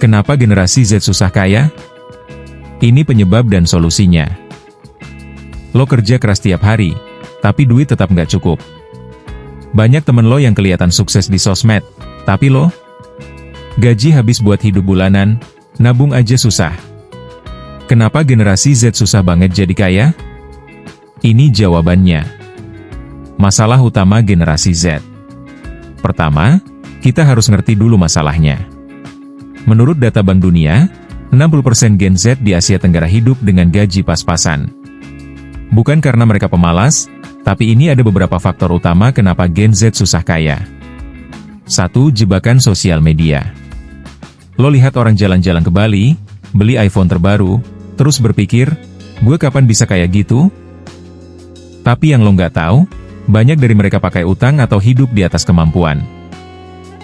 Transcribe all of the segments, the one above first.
Kenapa generasi Z susah kaya? Ini penyebab dan solusinya. Lo kerja keras tiap hari, tapi duit tetap nggak cukup. Banyak temen lo yang kelihatan sukses di sosmed, tapi lo gaji habis buat hidup bulanan, nabung aja susah. Kenapa generasi Z susah banget jadi kaya? Ini jawabannya. Masalah utama generasi Z. Pertama, kita harus ngerti dulu masalahnya. Menurut data Bank Dunia, 60% Gen Z di Asia Tenggara hidup dengan gaji pas-pasan. Bukan karena mereka pemalas, tapi ini ada beberapa faktor utama kenapa Gen Z susah kaya. 1. Jebakan sosial media. Lo lihat orang jalan-jalan ke Bali, beli iPhone terbaru, terus berpikir, gue kapan bisa kayak gitu? Tapi yang lo nggak tahu, banyak dari mereka pakai utang atau hidup di atas kemampuan.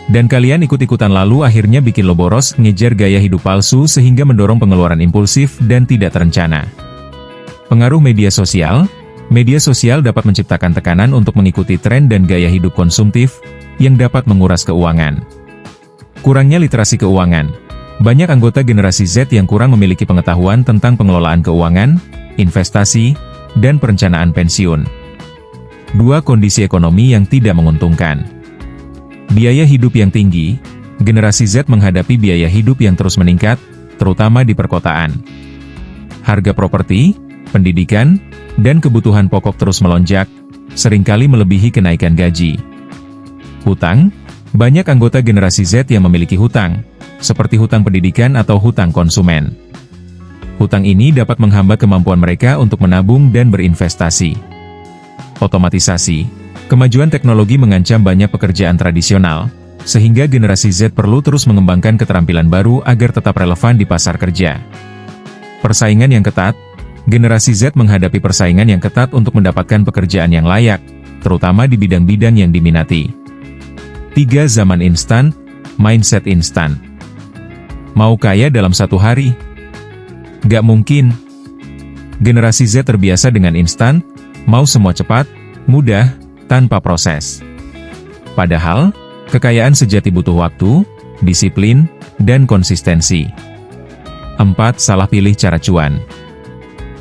Dan kalian ikut-ikutan lalu akhirnya bikin lo boros, ngejar gaya hidup palsu sehingga mendorong pengeluaran impulsif dan tidak terencana. Pengaruh media sosial dapat menciptakan tekanan untuk mengikuti tren dan gaya hidup konsumtif, yang dapat menguras keuangan. Kurangnya literasi keuangan. Banyak anggota generasi Z yang kurang memiliki pengetahuan tentang pengelolaan keuangan, investasi, dan perencanaan pensiun. 2. Kondisi ekonomi yang tidak menguntungkan. Biaya hidup yang tinggi. Generasi Z menghadapi biaya hidup yang terus meningkat, terutama di perkotaan. Harga properti, pendidikan, dan kebutuhan pokok terus melonjak, seringkali melebihi kenaikan gaji. Hutang. Banyak anggota generasi Z yang memiliki hutang, seperti hutang pendidikan atau hutang konsumen. Hutang ini dapat menghambat kemampuan mereka untuk menabung dan berinvestasi. Otomatisasi. Kemajuan teknologi mengancam banyak pekerjaan tradisional, sehingga generasi Z perlu terus mengembangkan keterampilan baru agar tetap relevan di pasar kerja. Persaingan yang ketat. Generasi Z menghadapi persaingan yang ketat untuk mendapatkan pekerjaan yang layak, terutama di bidang-bidang yang diminati. 3. Zaman instan, mindset instan. Mau kaya dalam satu hari? Gak mungkin. Generasi Z terbiasa dengan instan, mau semua cepat, mudah, tanpa proses. Padahal, kekayaan sejati butuh waktu, disiplin, dan konsistensi. 4. Salah pilih cara cuan.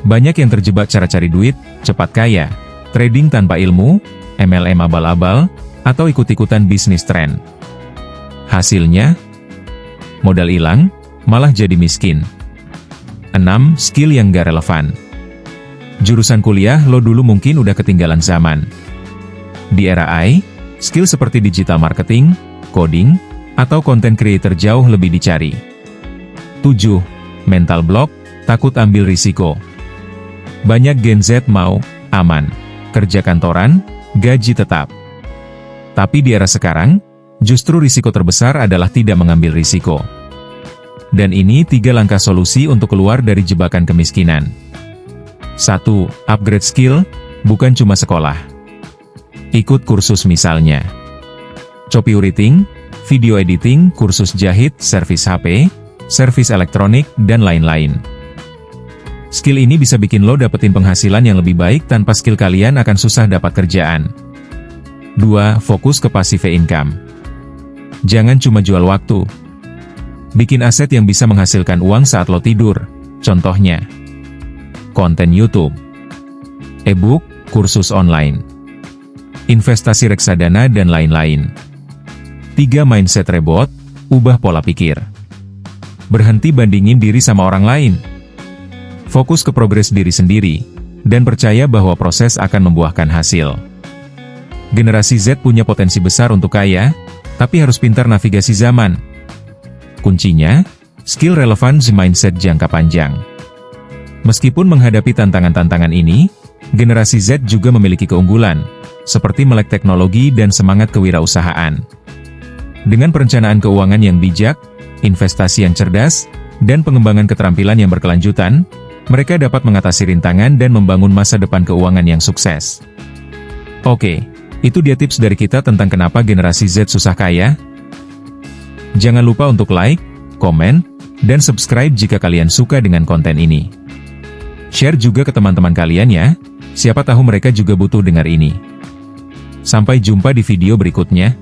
Banyak yang terjebak cara cari duit, cepat kaya, trading tanpa ilmu, MLM abal-abal, atau ikut-ikutan bisnis tren. Hasilnya, modal hilang, malah jadi miskin. 6. Skill yang gak relevan. Jurusan kuliah lo dulu mungkin udah ketinggalan zaman. Di era AI, skill seperti digital marketing, coding, atau content creator jauh lebih dicari. 7. Mental block, takut ambil risiko. Banyak Gen Z mau aman, kerja kantoran, gaji tetap. Tapi di era sekarang, justru risiko terbesar adalah tidak mengambil risiko. Dan ini 3 langkah solusi untuk keluar dari jebakan kemiskinan. 1. Upgrade skill, bukan cuma sekolah. Ikut kursus misalnya copywriting, video editing, kursus jahit, servis HP, servis elektronik, dan lain-lain. Skill ini bisa bikin lo dapetin penghasilan yang lebih baik tanpa skill kalian akan susah dapat kerjaan. 2. Fokus ke passive income. Jangan cuma jual waktu. Bikin aset yang bisa menghasilkan uang saat lo tidur, contohnya konten YouTube, e-book, kursus online, investasi reksadana, dan lain-lain. 3. Mindset rebot, ubah pola pikir. Berhenti bandingin diri sama orang lain. Fokus ke progres diri sendiri, dan percaya bahwa proses akan membuahkan hasil. Generasi Z punya potensi besar untuk kaya, tapi harus pintar navigasi zaman. Kuncinya, skill relevansi mindset jangka panjang. Meskipun menghadapi tantangan-tantangan ini, generasi Z juga memiliki keunggulan, seperti melek teknologi dan semangat kewirausahaan. Dengan perencanaan keuangan yang bijak, investasi yang cerdas, dan pengembangan keterampilan yang berkelanjutan, mereka dapat mengatasi rintangan dan membangun masa depan keuangan yang sukses. Oke, itu dia tips dari kita tentang kenapa generasi Z susah kaya. Jangan lupa untuk like, komen, dan subscribe jika kalian suka dengan konten ini. Share juga ke teman-teman kalian ya, siapa tahu mereka juga butuh dengar ini. Sampai jumpa di video berikutnya.